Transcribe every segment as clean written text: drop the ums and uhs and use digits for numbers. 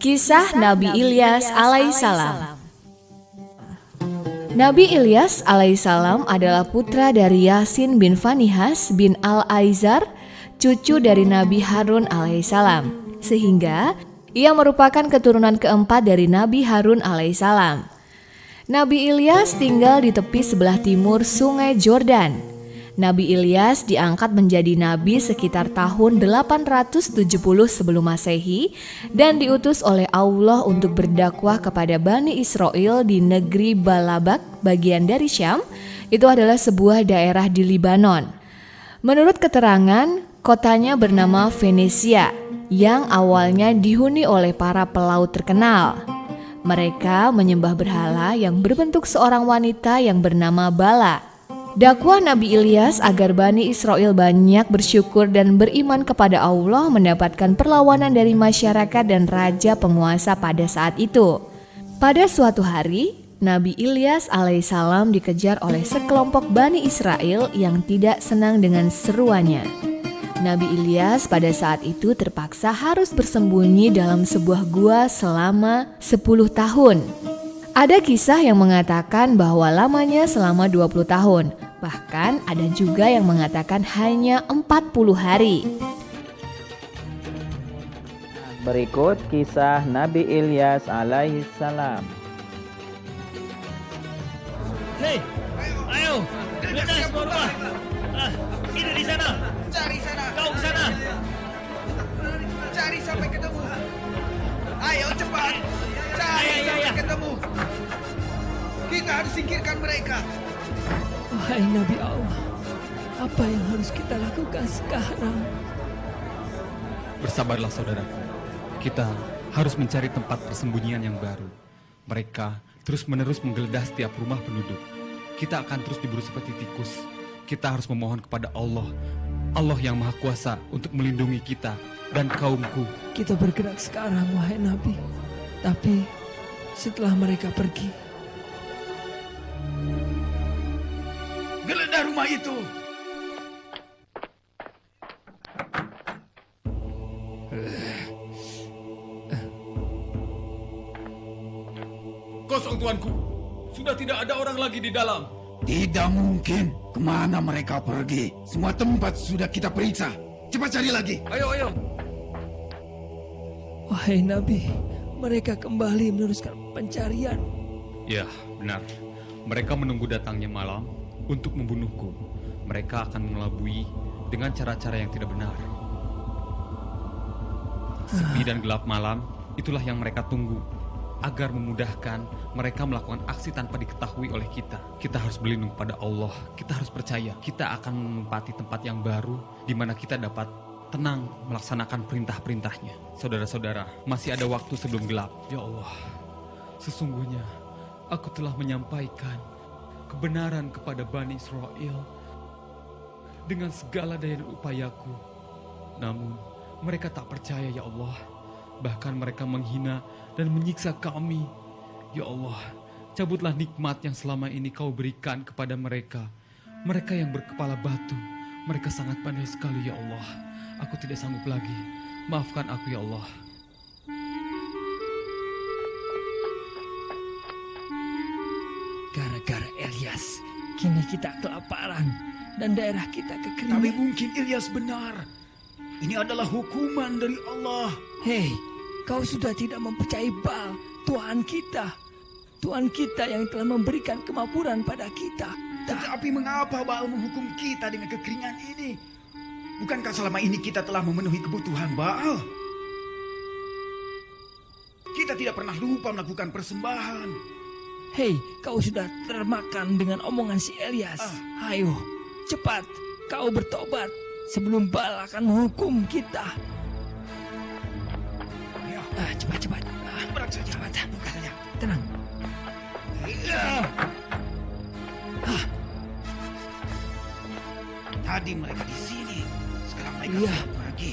Kisah Nabi Ilyas alaihissalam. Nabi Ilyas alaihissalam adalah putra dari Yasin bin Fanihas bin Al-Aizar, cucu dari Nabi Harun alaihissalam. Sehingga ia merupakan keturunan keempat dari Nabi Harun alaihissalam. Nabi Ilyas tinggal di tepi sebelah timur Sungai Jordan. Nabi Ilyas diangkat menjadi nabi sekitar tahun 870 sebelum Masehi dan diutus oleh Allah untuk berdakwah kepada Bani Israel di negeri Balabak, bagian dari Syam. Itu adalah sebuah daerah di Libanon. Menurut keterangan, kotanya bernama Venesia yang awalnya dihuni oleh para pelaut terkenal. Mereka menyembah berhala yang berbentuk seorang wanita yang bernama Bala. Dakwah Nabi Ilyas agar Bani Israel banyak bersyukur dan beriman kepada Allah mendapatkan perlawanan dari masyarakat dan raja penguasa pada saat itu. Pada suatu hari, Nabi Ilyas alaihissalam dikejar oleh sekelompok Bani Israel yang tidak senang dengan seruannya. Nabi Ilyas pada saat itu terpaksa harus bersembunyi dalam sebuah gua selama 10 tahun. Ada kisah yang mengatakan bahwa lamanya selama 20 tahun. Bahkan ada juga yang mengatakan hanya 40 hari. Berikut kisah Nabi Ilyas alaihissalam. Hei, ayo, lekas semua rumah. Ini di sana. Cari sana. Kau ke sana. Cari sampai ketemu. Ayo cepat. Cari sampai ketemu. Kita harus singkirkan mereka. Wahai Nabi Allah, apa yang harus kita lakukan sekarang? Bersabarlah saudaraku, kita harus mencari tempat persembunyian yang baru. Mereka terus-menerus menggeledah setiap rumah penduduk. Kita akan terus diburu seperti tikus. Kita harus memohon kepada Allah, Allah yang Maha Kuasa untuk melindungi kita dan kaumku. Kita bergerak sekarang, wahai Nabi. Tapi setelah mereka pergi, Geledah rumah itu. Kosong tuanku, sudah tidak ada orang lagi di dalam. Tidak mungkin. Kemana mereka pergi? Semua tempat sudah kita periksa. Cepat cari lagi. Ayo. wahai Nabi, mereka kembali meneruskan pencarian. Ya, benar. Mereka menunggu datangnya malam untuk membunuhku. Mereka akan mengelabui dengan cara-cara yang tidak benar. Sepi dan gelap malam, itulah yang mereka tunggu. Agar memudahkan mereka melakukan aksi tanpa diketahui oleh kita. Kita harus berlindung pada Allah. Kita harus percaya. Kita akan menempati tempat yang baru di mana kita dapat tenang melaksanakan perintah-perintahnya. Saudara-saudara, masih ada waktu sebelum gelap. Ya Allah, sesungguhnya aku telah menyampaikan kebenaran kepada Bani Israel dengan segala daya dan upayaku. Namun, mereka tak percaya, ya Allah. Bahkan mereka menghina dan menyiksa kami. Ya Allah, cabutlah nikmat yang selama ini kau berikan kepada mereka. Mereka yang berkepala batu. Mereka sangat pandai sekali, ya Allah. Aku tidak sanggup lagi. Maafkan aku, ya Allah. Gara-gara Ilyas, kini kita kelaparan dan daerah kita Tapi kekeringan. mungkin Ilyas benar. Ini adalah hukuman dari Allah. Hei, kau sudah tidak mempercayai Baal, Tuhan kita. Tuhan kita yang telah memberikan kemakmuran pada kita. Tetapi mengapa Baal menghukum kita dengan kekeringan ini? Bukankah selama ini kita telah memenuhi kebutuhan Baal? Kita tidak pernah lupa melakukan persembahan. Hei, kau sudah termakan dengan omongan si Ilyas. Ayo, cepat, kau bertobat sebelum Baal akan menghukum kita. Ya, Cepat. berat saja. Cepat, buka saja. Tenang. Tadi mereka di sini, sekarang mereka Iya. sudah pergi.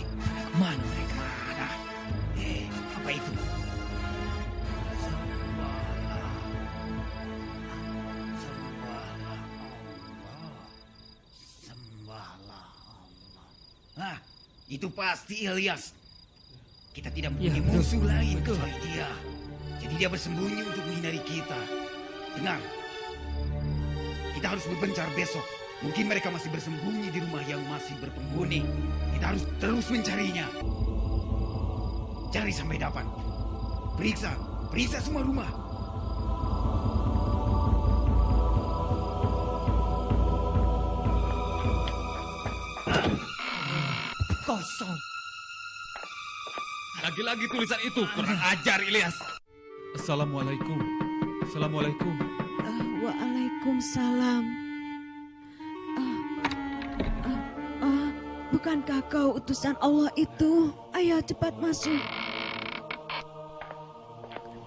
Mana mereka? Mana? Apa itu? Sembahlah Allah. Itu pasti Ilyas. Kita tidak Ya, mempunyai betul. musuh lain Betul. kecuali dia. Jadi dia bersembunyi untuk menghindari kita. Dengar, kita harus berbencar besok. Mungkin mereka masih bersembunyi di rumah yang masih berpenghuni. Kita harus terus mencarinya. Cari sampai dapat. Periksa semua rumah. Kosong. Lagi-lagi tulisan itu kurang ajar Ilyas. Assalamualaikum. Assalamualaikum. Waalaikumsalam. Bukankah kau utusan Allah itu? Ayo cepat masuk.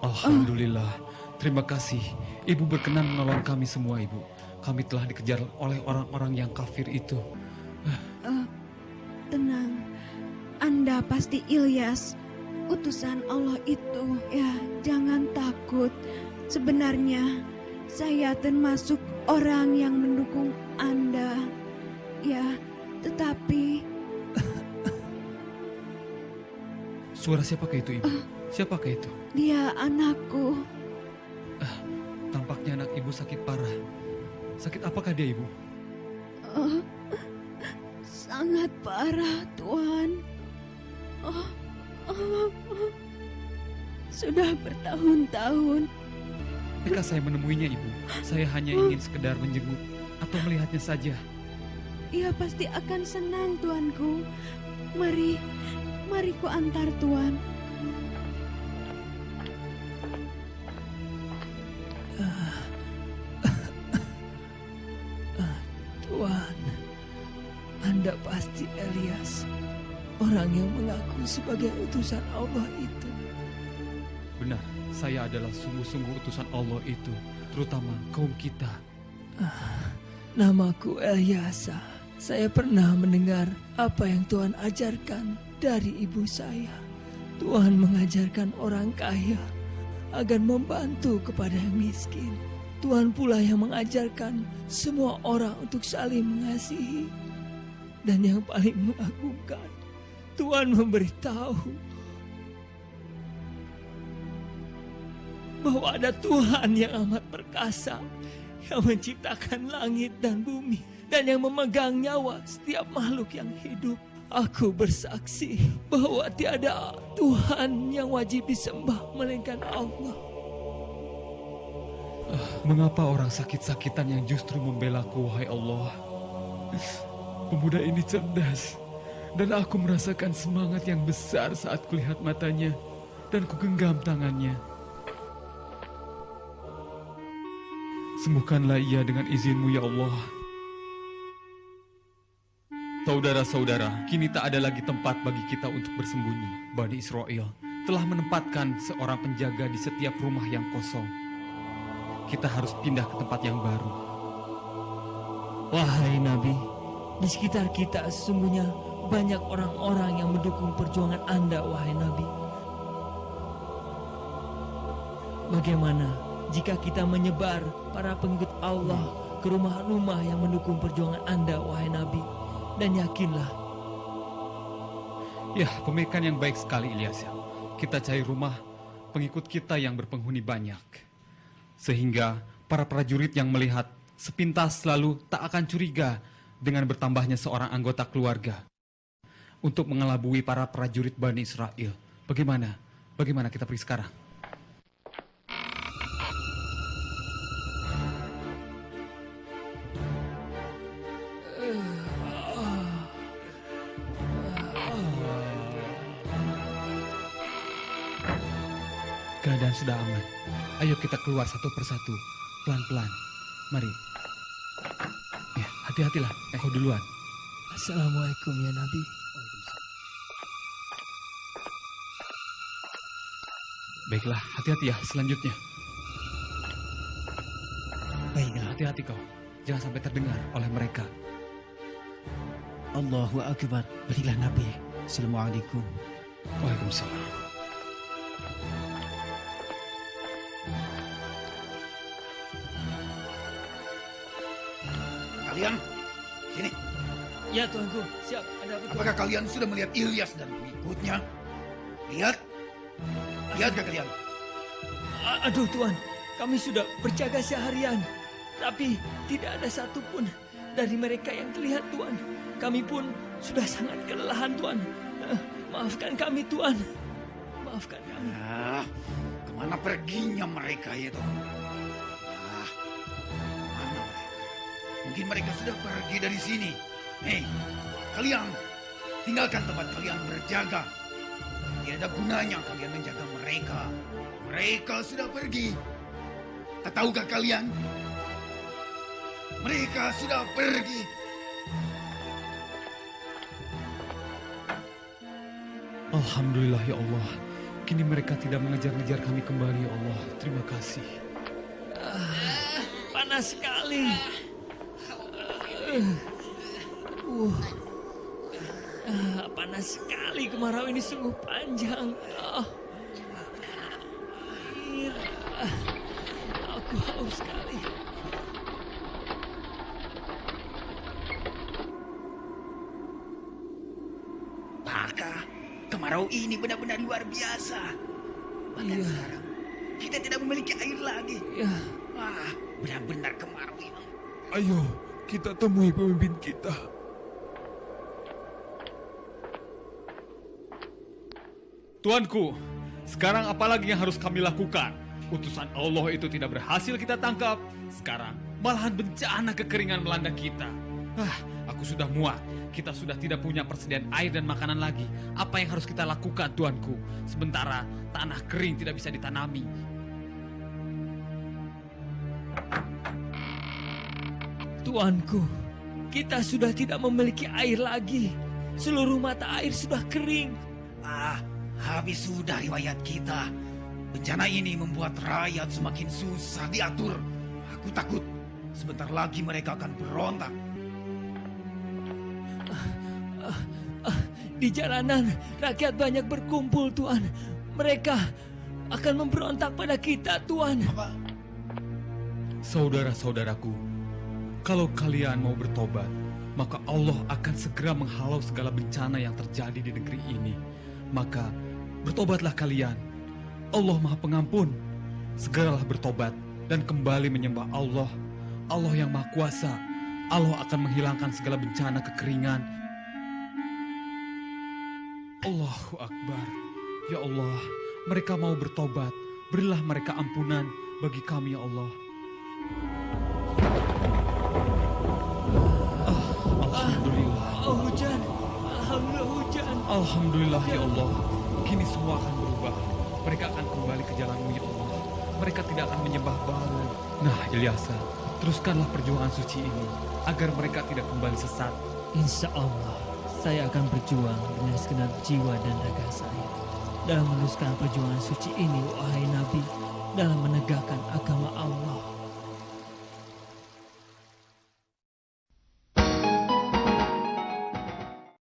Alhamdulillah. Terima kasih. Ibu berkenan menolong kami semua, Ibu. Kami telah dikejar oleh orang-orang yang kafir itu. Tenang, Anda pasti Ilyas, utusan Allah itu. Ya, jangan takut. Sebenarnya saya termasuk orang yang mendukung Anda. Ya, tetapi Suara siapakah itu, Ibu? Siapakah itu? dia anakku. Tampaknya anak Ibu sakit parah. Sakit apakah dia, Ibu? Sangat parah, Tuan. Sudah bertahun-tahun. Ketika saya menemuinya, Ibu, saya hanya ingin sekedar menjenguk atau melihatnya saja. Ia pasti akan senang, Tuanku. Mari ku antar Tuan. Tuan, Anda pasti Ilyas, orang yang mengaku sebagai utusan Allah itu. Benar, saya adalah sungguh-sungguh utusan Allah itu, terutama kaum kita. Namaku Elyasa. Saya pernah mendengar apa yang Tuhan ajarkan dari ibu saya. Tuhan mengajarkan orang kaya agar membantu kepada yang miskin. Tuhan pula yang mengajarkan semua orang untuk saling mengasihi. Dan yang paling mengagumkan, Tuhan memberitahu bahwa ada Tuhan yang amat perkasa, yang menciptakan langit dan bumi, dan yang memegang nyawa setiap makhluk yang hidup. Aku bersaksi bahwa tiada Tuhan yang wajib disembah melainkan Allah. Mengapa orang sakit-sakitan yang justru membelaku, wahai Allah? Pemuda ini cerdas, dan aku merasakan semangat yang besar saat kulihat matanya, dan kugenggam tangannya. Sembuhkanlah ia dengan izin-Mu, ya Allah. Saudara-saudara, kini tak ada lagi tempat bagi kita untuk bersembunyi. Bani Israel telah menempatkan seorang penjaga di setiap rumah yang kosong. Kita harus pindah ke tempat yang baru. Wahai Nabi, di sekitar kita sesungguhnya banyak orang-orang yang mendukung perjuangan Anda, wahai Nabi. Bagaimana jika kita menyebar para pengikut Allah ke rumah-rumah yang mendukung perjuangan Anda, wahai Nabi? Dan yakinlah, Ya, pemikiran yang baik sekali, Ilyas. Kita cari rumah pengikut kita yang berpenghuni banyak. Sehingga para prajurit yang melihat sepintas selalu tak akan curiga dengan bertambahnya seorang anggota keluarga untuk mengelabui para prajurit Bani Israel. Bagaimana? Bagaimana kita pergi sekarang? Keadaan sudah aman. Ayo kita keluar satu persatu, pelan-pelan. Mari. Ya, hati-hatilah. Kau duluan. Assalamualaikum ya Nabi. Baiklah, hati-hati ya selanjutnya. Baiklah. Hati-hati kau. Jangan sampai terdengar oleh mereka. Allahu Akbar. Berilah Nabi. Assalamualaikum. Waalaikumsalam. Kalian, sini. Ya Tuanku, siap. Ada apa Tuan? Apakah kalian sudah melihat Ilyas dan pengikutnya? Lihat. Lihatkah kalian? Aduh Tuan, kami sudah berjaga seharian. Tapi tidak ada satupun dari mereka yang terlihat Tuan. Kami pun sudah sangat kelelahan Tuan. Maafkan kami Tuan. Maafkan kami. Kemana perginya mereka itu? Mana mereka? Mungkin mereka sudah pergi dari sini. Hei, kalian tinggalkan tempat kalian berjaga. Tidak ada gunanya kalian menjaga mereka. Mereka sudah pergi. Tak tahukah kalian? Mereka sudah pergi. Alhamdulillah ya Allah. Kini mereka tidak mengejar-ngejar kami kembali ya Allah. Terima kasih. Panas sekali. Panas sekali, kemarau ini sungguh panjang. Aku haus sekali. Maka kemarau ini benar-benar luar biasa. Bahkan sekarang kita tidak memiliki air lagi. Wah, benar-benar kemarau ini. Ayo, kita temui pemimpin kita. Tuanku, sekarang apa lagi yang harus kami lakukan? Utusan Allah itu tidak berhasil kita tangkap. Sekarang malahan bencana kekeringan melanda kita. Aku sudah muak. Kita sudah tidak punya persediaan air dan makanan lagi. Apa yang harus kita lakukan, Tuanku? Sementara tanah kering tidak bisa ditanami. Tuanku, kita sudah tidak memiliki air lagi. Seluruh mata air sudah kering. Habis sudah riwayat kita. Bencana ini membuat rakyat semakin susah diatur. Aku takut sebentar lagi mereka akan berontak. Di jalanan, rakyat banyak berkumpul, Tuan. Mereka akan memberontak pada kita, Tuan. Saudara-saudaraku, kalau kalian mau bertobat, maka Allah akan segera menghalau segala bencana yang terjadi di negeri ini. Maka bertobatlah kalian. Allah Maha Pengampun. Segeralah bertobat dan kembali menyembah Allah. Allah yang Maha Kuasa. Allah akan menghilangkan segala bencana kekeringan. Allahu Akbar. Ya Allah, mereka mau bertobat. Berilah mereka ampunan bagi kami ya Allah. Alhamdulillah. Hujan. Alhamdulillah hujan. Alhamdulillah ya Allah. Kini semua akan berubah. Mereka akan kembali ke jalan-Mu ya Allah. Mereka tidak akan menyembah Baal. Nah, Ilyasa, teruskanlah perjuangan suci ini agar mereka tidak kembali sesat. Insya Allah, saya akan berjuang dengan segenap jiwa dan raga saya dalam meneruskan perjuangan suci ini, wahai Nabi, dalam menegakkan